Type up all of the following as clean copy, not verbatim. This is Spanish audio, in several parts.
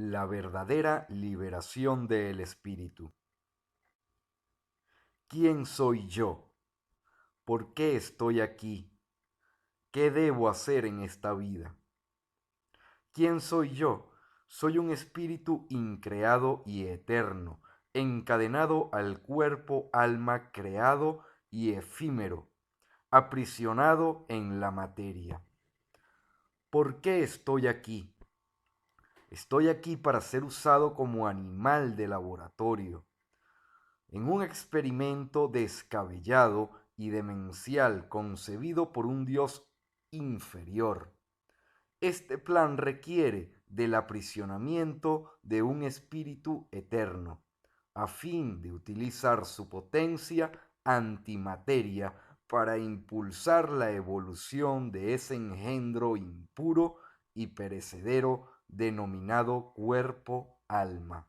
La verdadera liberación del espíritu. ¿Quién soy yo? ¿Por qué estoy aquí? ¿Qué debo hacer en esta vida? ¿Quién soy yo? Soy un espíritu increado y eterno, encadenado al cuerpo, alma creado y efímero, aprisionado en la materia. ¿Por qué estoy aquí? Estoy aquí para ser usado como animal de laboratorio, en un experimento descabellado y demencial concebido por un Dios inferior. Este plan requiere del aprisionamiento de un espíritu eterno, a fin de utilizar su potencia antimateria para impulsar la evolución de ese engendro impuro y perecedero denominado cuerpo-alma.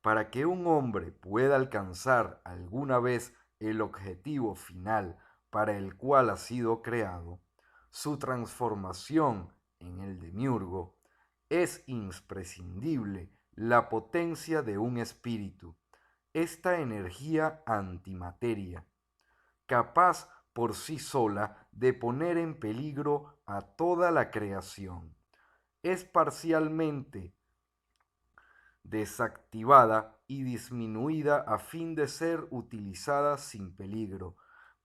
Para que un hombre pueda alcanzar alguna vez el objetivo final para el cual ha sido creado, su transformación en el demiurgo, es imprescindible la potencia de un espíritu, esta energía antimateria, capaz por sí sola de poner en peligro a toda la creación. Es parcialmente desactivada y disminuida a fin de ser utilizada sin peligro.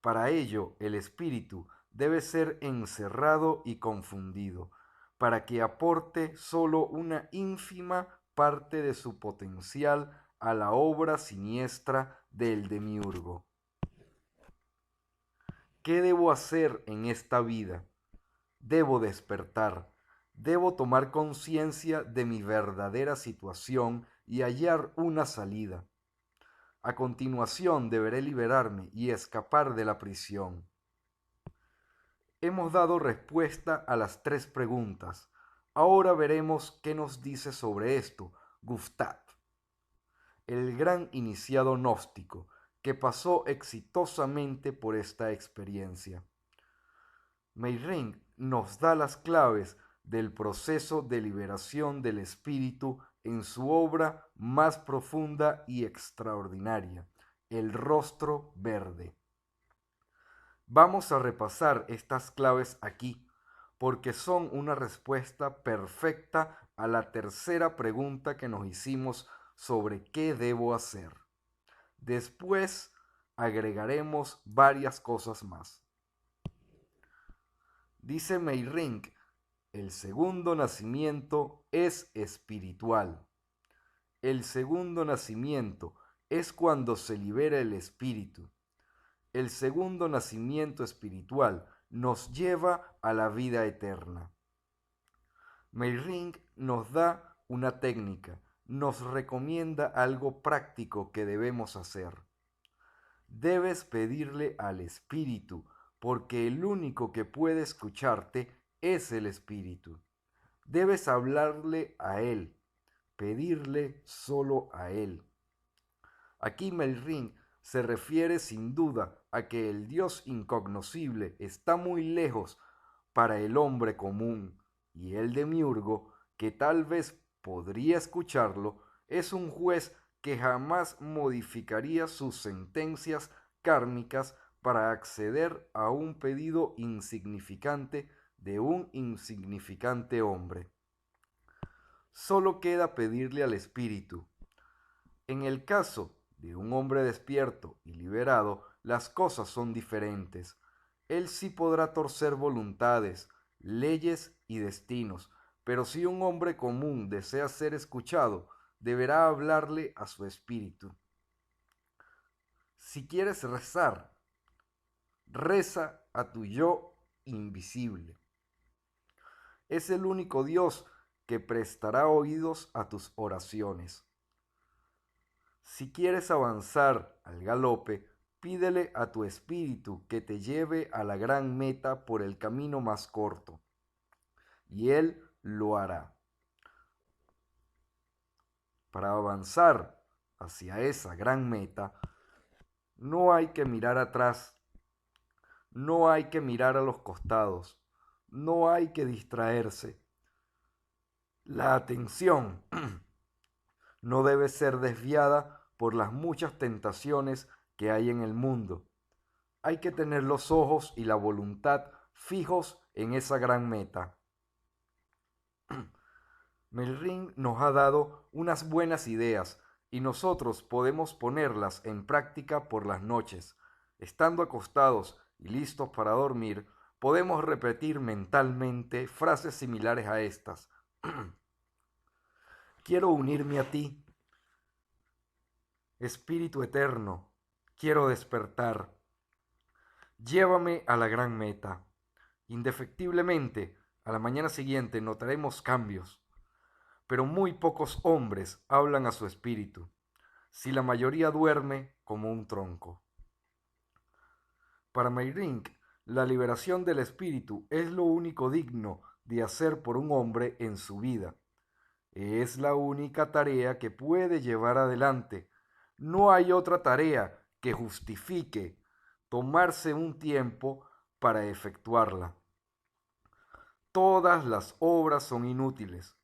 Para ello, el espíritu debe ser encerrado y confundido, para que aporte sólo una ínfima parte de su potencial a la obra siniestra del demiurgo. ¿Qué debo hacer en esta vida? Debo despertar, debo tomar conciencia de mi verdadera situación y hallar una salida. A continuación deberé liberarme y escapar de la prisión. Hemos dado respuesta a las tres preguntas. Ahora veremos qué nos dice sobre esto Gustav, el gran iniciado gnóstico, que pasó exitosamente por esta experiencia. Meyring nos da las claves del proceso de liberación del espíritu en su obra más profunda y extraordinaria, El rostro verde. Vamos a repasar estas claves aquí, porque son una respuesta perfecta a la tercera pregunta que nos hicimos sobre qué debo hacer. Después agregaremos varias cosas más. Dice Meyring, el segundo nacimiento es espiritual. El segundo nacimiento es cuando se libera el espíritu. El segundo nacimiento espiritual nos lleva a la vida eterna. Meyring nos da una técnica, nos recomienda algo práctico que debemos hacer. Debes pedirle al espíritu, porque el único que puede escucharte es el espíritu. Debes hablarle a él, pedirle solo a él. Aquí Melring se refiere sin duda a que el Dios incognoscible está muy lejos para el hombre común, y el demiurgo, que tal vez podría escucharlo, es un juez que jamás modificaría sus sentencias kármicas para acceder a un pedido insignificante de un insignificante hombre. Solo queda pedirle al espíritu. En el caso de un hombre despierto y liberado, las cosas son diferentes. Él sí podrá torcer voluntades, leyes y destinos, pero si un hombre común desea ser escuchado, deberá hablarle a su espíritu. Si quieres rezar, reza a tu yo invisible. Es el único Dios que prestará oídos a tus oraciones. Si quieres avanzar al galope, pídele a tu espíritu que te lleve a la gran meta por el camino más corto, y él lo hará. Para avanzar hacia esa gran meta, no hay que mirar atrás, no hay que mirar a los costados, no hay que distraerse. La atención no debe ser desviada por las muchas tentaciones que hay en el mundo. Hay que tener los ojos y la voluntad fijos en esa gran meta. Melring nos ha dado unas buenas ideas y nosotros podemos ponerlas en práctica por las noches. Estando acostados y listos para dormir, podemos repetir mentalmente frases similares a estas. Quiero unirme a ti, Espíritu eterno. Quiero despertar. Llévame a la gran meta. Indefectiblemente, a la mañana siguiente notaremos cambios, pero muy pocos hombres hablan a su espíritu, si la mayoría duerme como un tronco. Para Meyrink, la liberación del espíritu es lo único digno de hacer por un hombre en su vida. Es la única tarea que puede llevar adelante. No hay otra tarea que justifique tomarse un tiempo para efectuarla. Todas las obras son inútiles.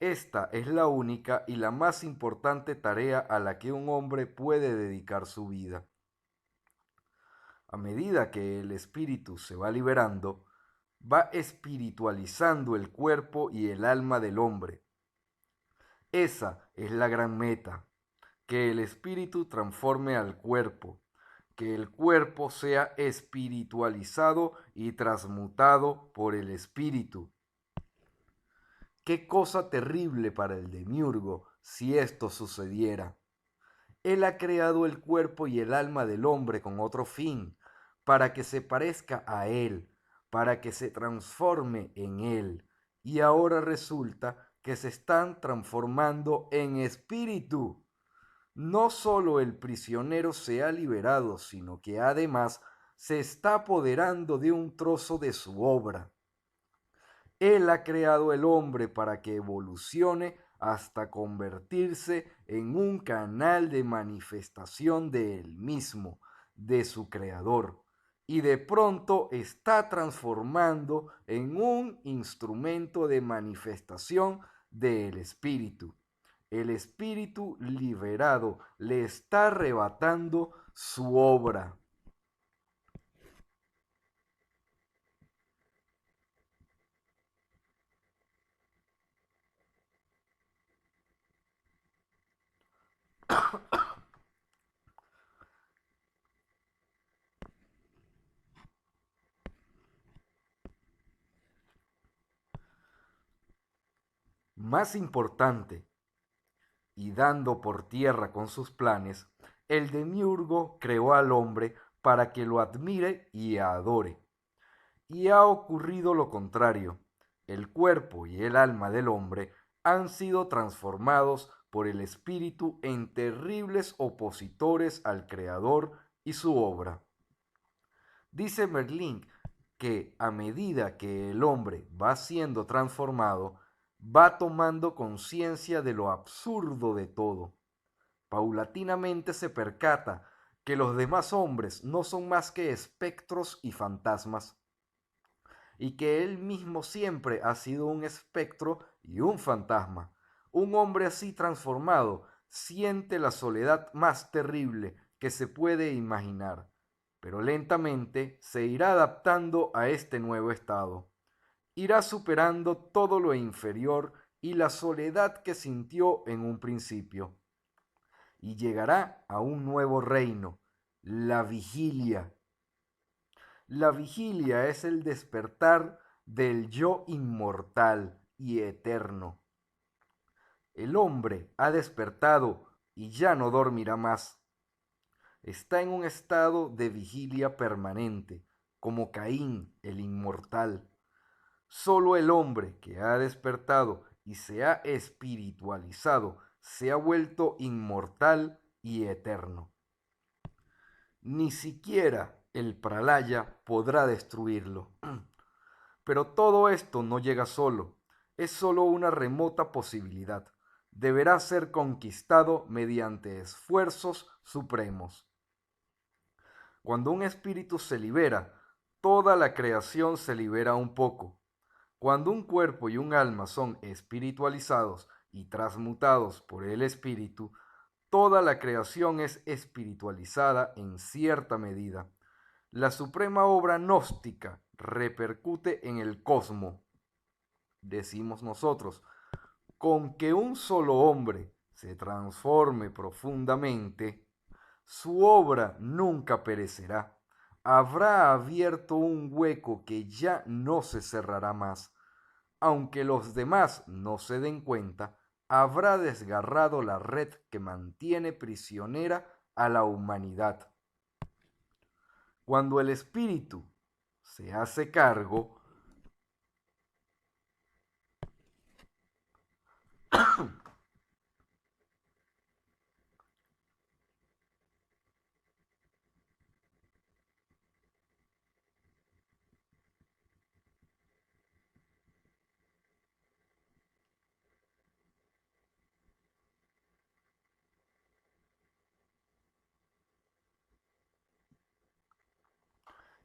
Esta es la única y la más importante tarea a la que un hombre puede dedicar su vida. A medida que el espíritu se va liberando, va espiritualizando el cuerpo y el alma del hombre. Esa es la gran meta, que el espíritu transforme al cuerpo, que el cuerpo sea espiritualizado y transmutado por el espíritu. Qué cosa terrible para el demiurgo si esto sucediera. Él ha creado el cuerpo y el alma del hombre con otro fin, para que se parezca a él, para que se transforme en él. Y ahora resulta que se están transformando en espíritu. No solo el prisionero se ha liberado, sino que además se está apoderando de un trozo de su obra. Él ha creado el hombre para que evolucione hasta convertirse en un canal de manifestación de él mismo, de su creador, y de pronto está transformando en un instrumento de manifestación del espíritu. El espíritu liberado le está arrebatando su obra. Más importante, y dando por tierra con sus planes, el demiurgo creó al hombre para que lo admire y adore. Y ha ocurrido lo contrario. El cuerpo y el alma del hombre han sido transformados por el espíritu en terribles opositores al Creador y su obra. Dice Merlin que a medida que el hombre va siendo transformado, va tomando conciencia de lo absurdo de todo. Paulatinamente se percata que los demás hombres no son más que espectros y fantasmas, y que él mismo siempre ha sido un espectro y un fantasma. Un hombre así transformado siente la soledad más terrible que se puede imaginar, pero lentamente se irá adaptando a este nuevo estado. Irá superando todo lo inferior y la soledad que sintió en un principio, y llegará a un nuevo reino, la vigilia. La vigilia es el despertar del yo inmortal y eterno. El hombre ha despertado y ya no dormirá más. Está en un estado de vigilia permanente, como Caín, el inmortal. Solo el hombre que ha despertado y se ha espiritualizado se ha vuelto inmortal y eterno. Ni siquiera el pralaya podrá destruirlo. Pero todo esto no llega solo, es solo una remota posibilidad. Deberá ser conquistado mediante esfuerzos supremos. Cuando un espíritu se libera, toda la creación se libera un poco. Cuando un cuerpo y un alma son espiritualizados y transmutados por el espíritu, toda la creación es espiritualizada en cierta medida. La suprema obra gnóstica repercute en el cosmos, decimos nosotros, con que un solo hombre se transforme profundamente, su obra nunca perecerá. Habrá abierto un hueco que ya no se cerrará más. Aunque los demás no se den cuenta, habrá desgarrado la red que mantiene prisionera a la humanidad. Cuando el espíritu se hace cargo,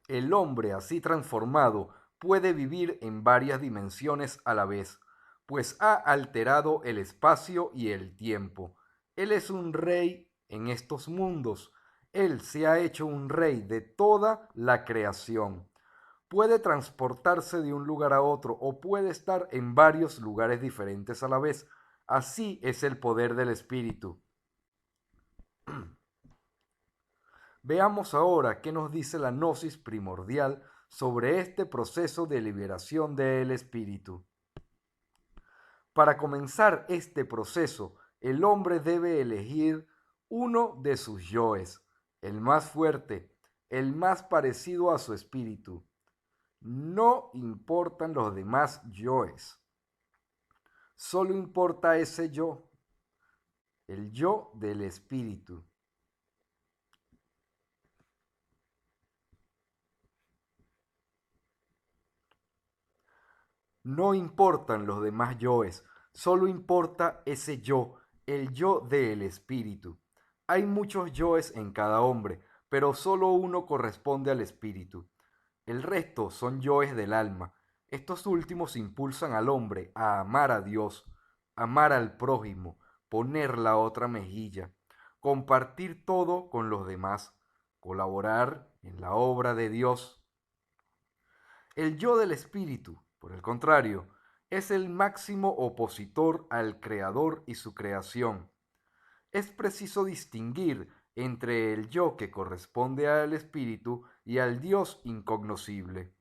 el hombre así transformado puede vivir en varias dimensiones a la vez, pues ha alterado el espacio y el tiempo. Él es un rey en estos mundos. Él se ha hecho un rey de toda la creación. Puede transportarse de un lugar a otro o puede estar en varios lugares diferentes a la vez. Así es el poder del espíritu. Veamos ahora qué nos dice la gnosis primordial sobre este proceso de liberación del espíritu. Para comenzar este proceso, el hombre debe elegir uno de sus yoes, el más fuerte, el más parecido a su espíritu. No importan los demás yoes, solo importa ese yo, el yo del espíritu. No importan los demás yoes, solo importa ese yo, el yo del espíritu. Hay muchos yoes en cada hombre, pero solo uno corresponde al espíritu. El resto son yoes del alma. Estos últimos impulsan al hombre a amar a Dios, amar al prójimo, poner la otra mejilla, compartir todo con los demás, colaborar en la obra de Dios. El yo del espíritu, por el contrario, es el máximo opositor al creador y su creación. Es preciso distinguir entre el yo que corresponde al espíritu y al Dios incognoscible,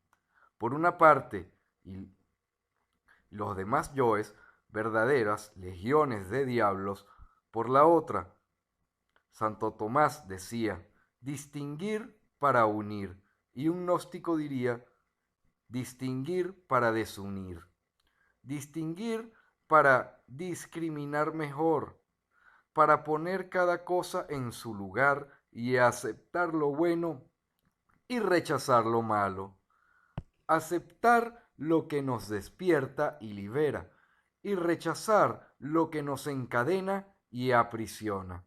por una parte, y los demás yoes, verdaderas legiones de diablos, por la otra. Santo Tomás decía, distinguir para unir, y un gnóstico diría, distinguir para desunir, distinguir para discriminar mejor, para poner cada cosa en su lugar y aceptar lo bueno y rechazar lo malo, aceptar lo que nos despierta y libera y rechazar lo que nos encadena y aprisiona,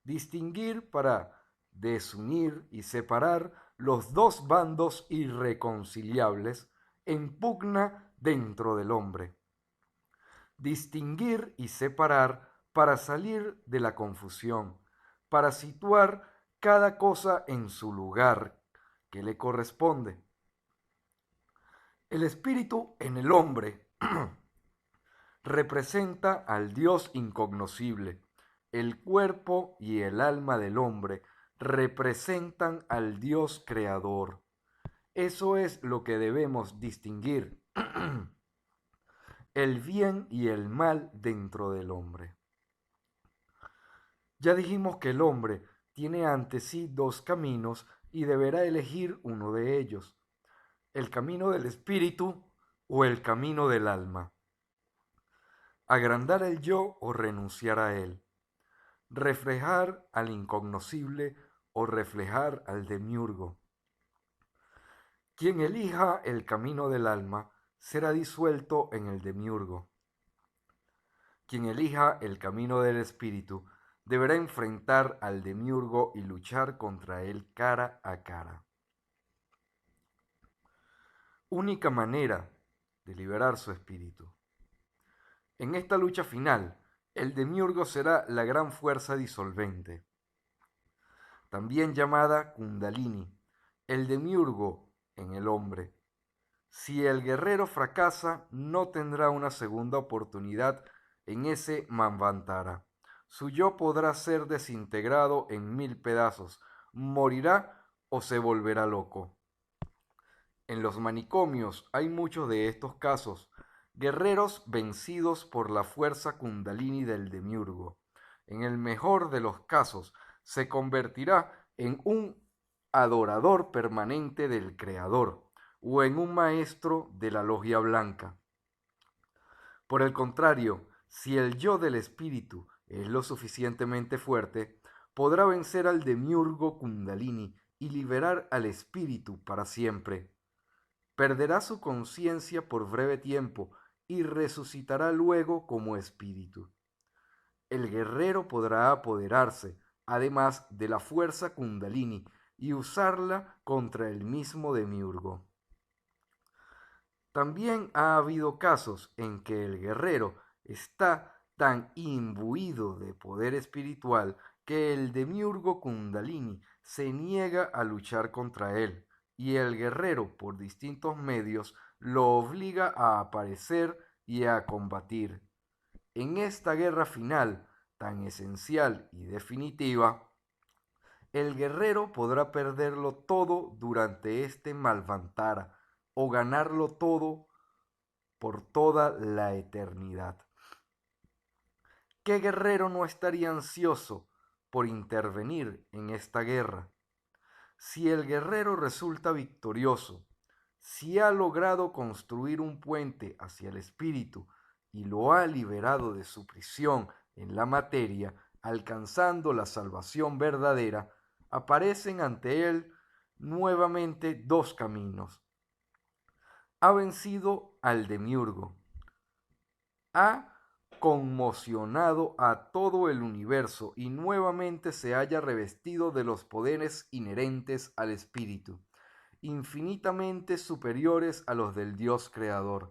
distinguir para desunir y separar los dos bandos irreconciliables en pugna dentro del hombre. Distinguir y separar para salir de la confusión, para situar cada cosa en su lugar que le corresponde. El espíritu en el hombre representa al Dios incognoscible. El cuerpo y el alma del hombre representan al Dios creador. Eso es lo que debemos distinguir, el bien y el mal dentro del hombre. Ya dijimos que el hombre tiene ante sí dos caminos y deberá elegir uno de ellos, el camino del espíritu o el camino del alma. Agrandar el yo o renunciar a él. Reflejar al incognoscible o reflejar al demiurgo. Quien elija el camino del alma será disuelto en el demiurgo. Quien elija el camino del espíritu deberá enfrentar al demiurgo y luchar contra él cara a cara. Única manera de liberar su espíritu. En esta lucha final, el demiurgo será la gran fuerza disolvente, también llamada Kundalini, el demiurgo en el hombre. Si el guerrero fracasa, no tendrá una segunda oportunidad en ese Manvantara. Su yo podrá ser desintegrado en 1000 pedazos, morirá o se volverá loco. En los manicomios hay muchos de estos casos, guerreros vencidos por la fuerza kundalini del demiurgo. En el mejor de los casos, se convertirá en un adorador permanente del Creador o en un maestro de la logia blanca. Por el contrario, si el yo del espíritu es lo suficientemente fuerte, podrá vencer al demiurgo kundalini y liberar al espíritu para siempre. Perderá su conciencia por breve tiempo y resucitará luego como espíritu. El guerrero podrá apoderarse, además, de la fuerza kundalini y usarla contra el mismo demiurgo. También ha habido casos en que el guerrero está tan imbuido de poder espiritual que el demiurgo kundalini se niega a luchar contra él, y el guerrero, por distintos medios, lo obliga a aparecer y a combatir. En esta guerra final, tan esencial y definitiva, el guerrero podrá perderlo todo durante este Malvantara o ganarlo todo por toda la eternidad. ¿Qué guerrero no estaría ansioso por intervenir en esta guerra? Si el guerrero resulta victorioso, si ha logrado construir un puente hacia el espíritu y lo ha liberado de su prisión en la materia, alcanzando la salvación verdadera, aparecen ante él nuevamente dos caminos. Ha vencido al demiurgo, ha conmocionado a todo el universo y nuevamente se haya revestido de los poderes inherentes al espíritu, infinitamente superiores a los del Dios creador,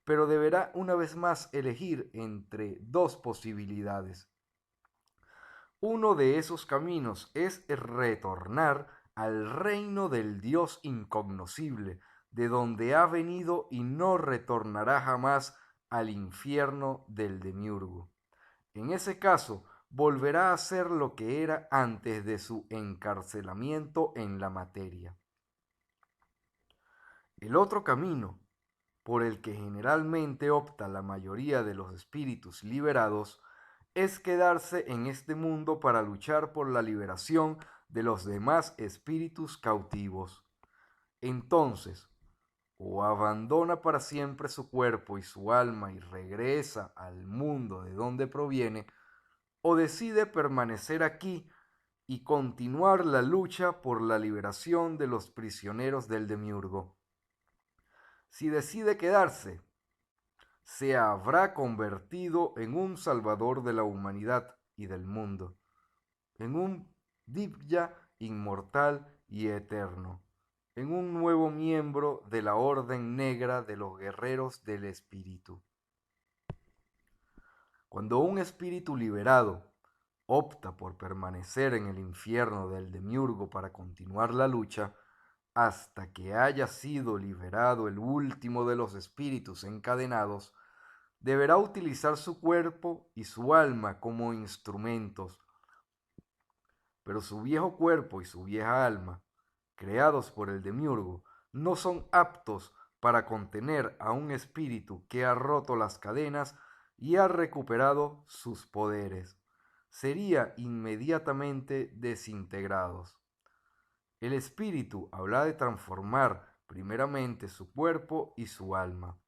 pero deberá una vez más elegir entre dos posibilidades. Uno de esos caminos es retornar al reino del Dios incognoscible, de donde ha venido y no retornará jamás al infierno del demiurgo. En ese caso, volverá a ser lo que era antes de su encarcelamiento en la materia. El otro camino, por el que generalmente opta la mayoría de los espíritus liberados, es quedarse en este mundo para luchar por la liberación de los demás espíritus cautivos. Entonces, o abandona para siempre su cuerpo y su alma y regresa al mundo de donde proviene, o decide permanecer aquí y continuar la lucha por la liberación de los prisioneros del demiurgo. Si decide quedarse, se habrá convertido en un salvador de la humanidad y del mundo, en un Divya inmortal y eterno, en un nuevo miembro de la Orden Negra de los Guerreros del Espíritu. Cuando un espíritu liberado opta por permanecer en el infierno del demiurgo para continuar la lucha, hasta que haya sido liberado el último de los espíritus encadenados, deberá utilizar su cuerpo y su alma como instrumentos. Pero su viejo cuerpo y su vieja alma, creados por el demiurgo, no son aptos para contener a un espíritu que ha roto las cadenas y ha recuperado sus poderes. Sería inmediatamente desintegrados. El espíritu habrá de transformar primeramente su cuerpo y su alma,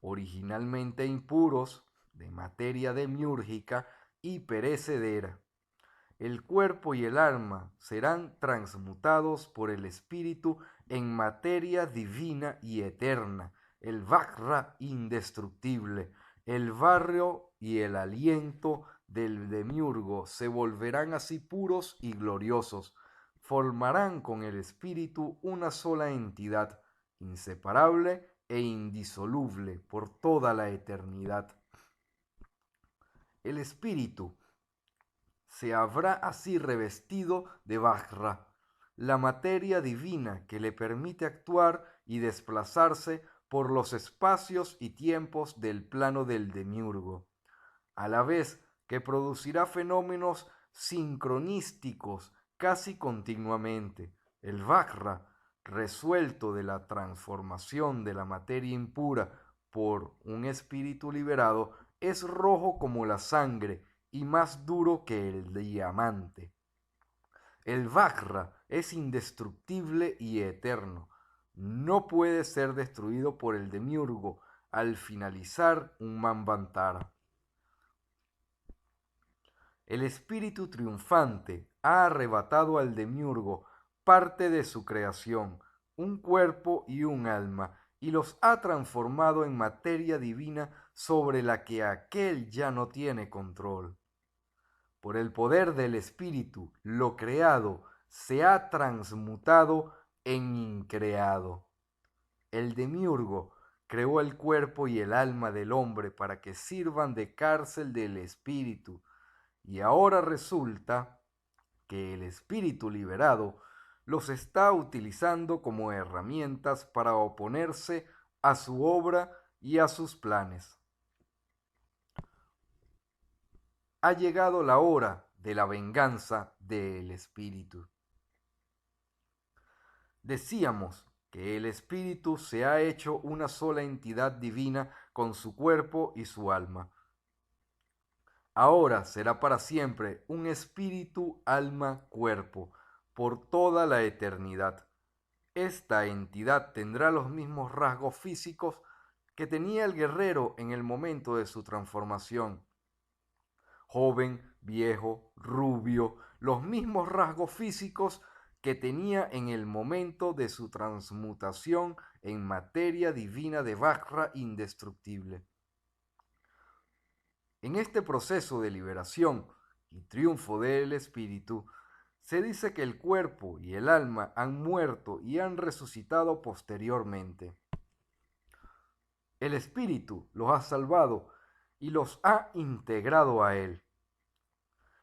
originalmente impuros, de materia demiúrgica y perecedera. El cuerpo y el alma serán transmutados por el espíritu en materia divina y eterna, el Vajra indestructible. El barrio y el aliento del demiurgo se volverán así puros y gloriosos, formarán con el espíritu una sola entidad, inseparable e indisoluble por toda la eternidad. El espíritu se habrá así revestido de Vajra, la materia divina que le permite actuar y desplazarse por los espacios y tiempos del plano del demiurgo, a la vez que producirá fenómenos sincronísticos casi continuamente. El Vajra, resuelto de la transformación de la materia impura por un espíritu liberado, es rojo como la sangre y más duro que el diamante. El Vajra es indestructible y eterno. No puede ser destruido por el demiurgo al finalizar un Manvantara. El espíritu triunfante ha arrebatado al demiurgo parte de su creación, un cuerpo y un alma, y los ha transformado en materia divina sobre la que aquél ya no tiene control. Por el poder del espíritu, lo creado se ha transmutado en increado. El demiurgo creó el cuerpo y el alma del hombre para que sirvan de cárcel del espíritu, y ahora resulta que el espíritu liberado los está utilizando como herramientas para oponerse a su obra y a sus planes. Ha llegado la hora de la venganza del espíritu. Decíamos que el espíritu se ha hecho una sola entidad divina con su cuerpo y su alma. Ahora será para siempre un espíritu, alma, cuerpo, por toda la eternidad. Esta entidad tendrá los mismos rasgos físicos que tenía el guerrero en el momento de su transformación. Joven, viejo, rubio, los mismos rasgos físicos que tenía en el momento de su transmutación en materia divina de Vajra indestructible. En este proceso de liberación y triunfo del espíritu, se dice que el cuerpo y el alma han muerto y han resucitado posteriormente. El espíritu los ha salvado y los ha integrado a él.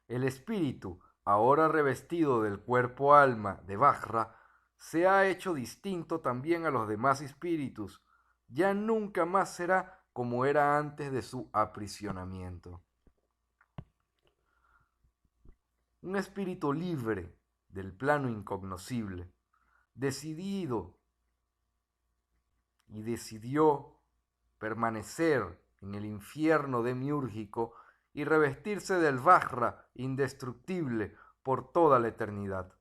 El espíritu, ahora revestido del cuerpo alma de Vajra, se ha hecho distinto también a los demás espíritus. Ya nunca más será como era antes de su aprisionamiento. Un espíritu libre del plano incognoscible, decidido y decidió permanecer en el infierno demiúrgico y revestirse del Vajra indestructible por toda la eternidad.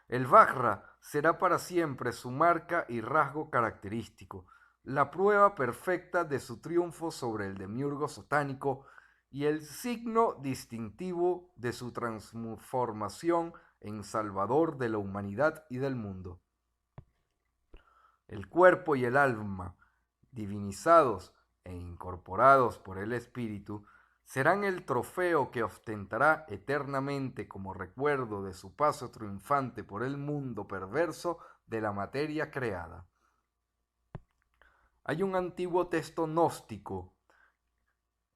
El Vajra será para siempre su marca y rasgo característico, la prueba perfecta de su triunfo sobre el demiurgo satánico y el signo distintivo de su transformación en salvador de la humanidad y del mundo. El cuerpo y el alma, divinizados e incorporados por el Espíritu, serán el trofeo que ostentará eternamente como recuerdo de su paso triunfante por el mundo perverso de la materia creada. Hay un antiguo texto gnóstico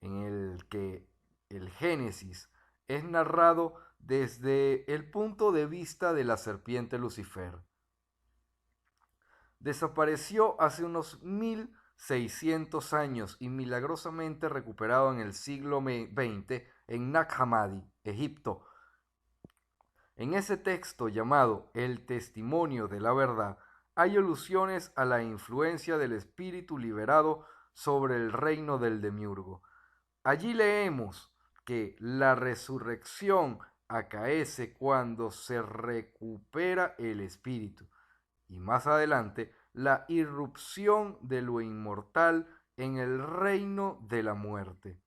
en el que el Génesis es narrado desde el punto de vista de la serpiente Lucifer. Desapareció hace unos 1600 años y milagrosamente recuperado en el siglo XX en Nag Hammadi, Egipto. En ese texto llamado El Testimonio de la Verdad, hay alusiones a la influencia del espíritu liberado sobre el reino del demiurgo. Allí leemos que la resurrección acaece cuando se recupera el espíritu y más adelante la irrupción de lo inmortal en el reino de la muerte.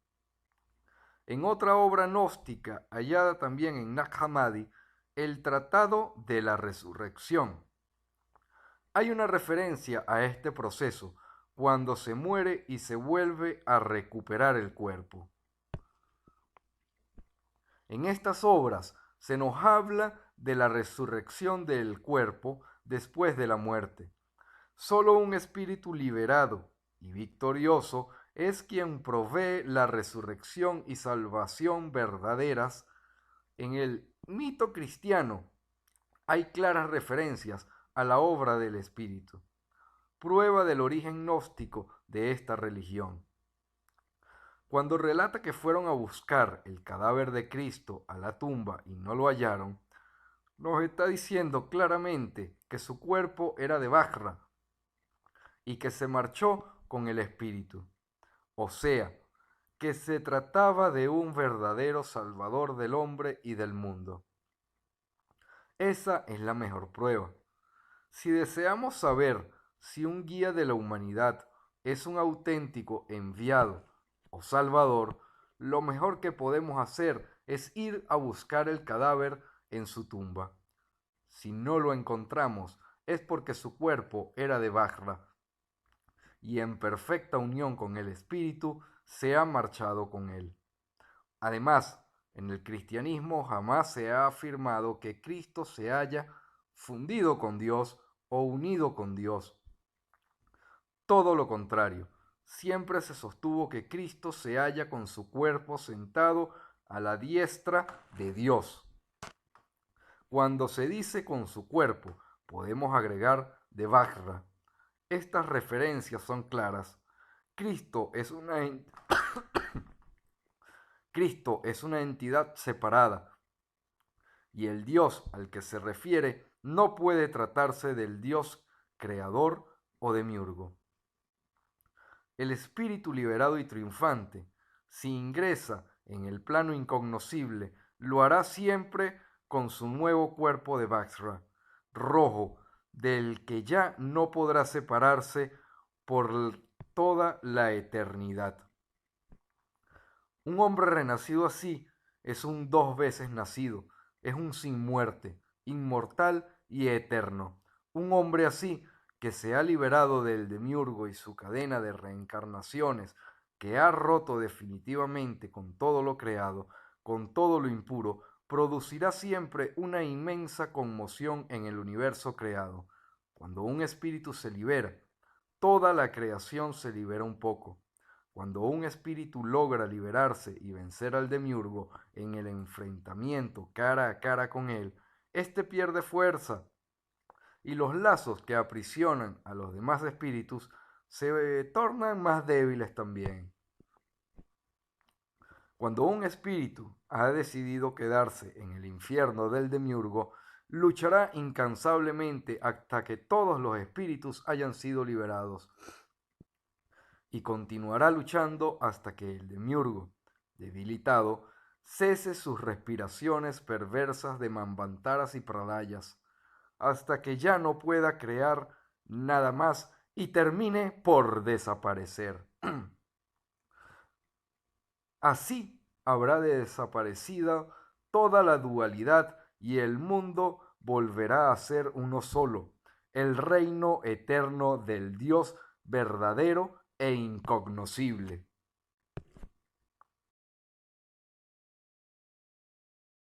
En otra obra gnóstica hallada también en Nag Hammadi, el Tratado de la Resurrección, hay una referencia a este proceso cuando se muere y se vuelve a recuperar el cuerpo. En estas obras se nos habla de la resurrección del cuerpo después de la muerte. Solo un espíritu liberado y victorioso es quien provee la resurrección y salvación verdaderas. En el mito cristiano hay claras referencias a la obra del espíritu, prueba del origen gnóstico de esta religión. Cuando relata que fueron a buscar el cadáver de Cristo a la tumba y no lo hallaron, nos está diciendo claramente que su cuerpo era de Bajra y que se marchó con el espíritu. O sea, que se trataba de un verdadero salvador del hombre y del mundo. Esa es la mejor prueba. Si deseamos saber si un guía de la humanidad es un auténtico enviado o salvador, lo mejor que podemos hacer es ir a buscar el cadáver en su tumba. Si no lo encontramos, es porque su cuerpo era de Bajra y en perfecta unión con el espíritu se ha marchado con él. Además, en el cristianismo jamás se ha afirmado que Cristo se haya fundido con Dios o unido con Dios. Todo lo contrario, siempre se sostuvo que Cristo se halla con su cuerpo sentado a la diestra de Dios. Cuando se dice con su cuerpo, podemos agregar de Bajra. Estas referencias son claras. Cristo es una, Cristo es una entidad separada y el Dios al que se refiere no puede tratarse del Dios creador o demiurgo. El espíritu liberado y triunfante, si ingresa en el plano incognoscible, lo hará siempre con su nuevo cuerpo de Bajra, rojo, del que ya no podrá separarse por toda la eternidad. Un hombre renacido así es un dos veces nacido, es un sin muerte, inmortal y eterno. Un hombre así que se ha liberado del demiurgo y su cadena de reencarnaciones, que ha roto definitivamente con todo lo creado, con todo lo impuro, producirá siempre una inmensa conmoción en el universo creado. Cuando un espíritu se libera, toda la creación se libera un poco. Cuando un espíritu logra liberarse y vencer al demiurgo en el enfrentamiento cara a cara con él, éste pierde fuerza y los lazos que aprisionan a los demás espíritus se tornan más débiles también. Cuando un espíritu ha decidido quedarse en el infierno del demiurgo, luchará incansablemente hasta que todos los espíritus hayan sido liberados y continuará luchando hasta que el demiurgo, debilitado, cese sus respiraciones perversas de Manvantaras y Pralayas, hasta que ya no pueda crear nada más y termine por desaparecer. Así habrá desaparecida toda la dualidad y el mundo volverá a ser uno solo, el reino eterno del Dios verdadero e incognoscible.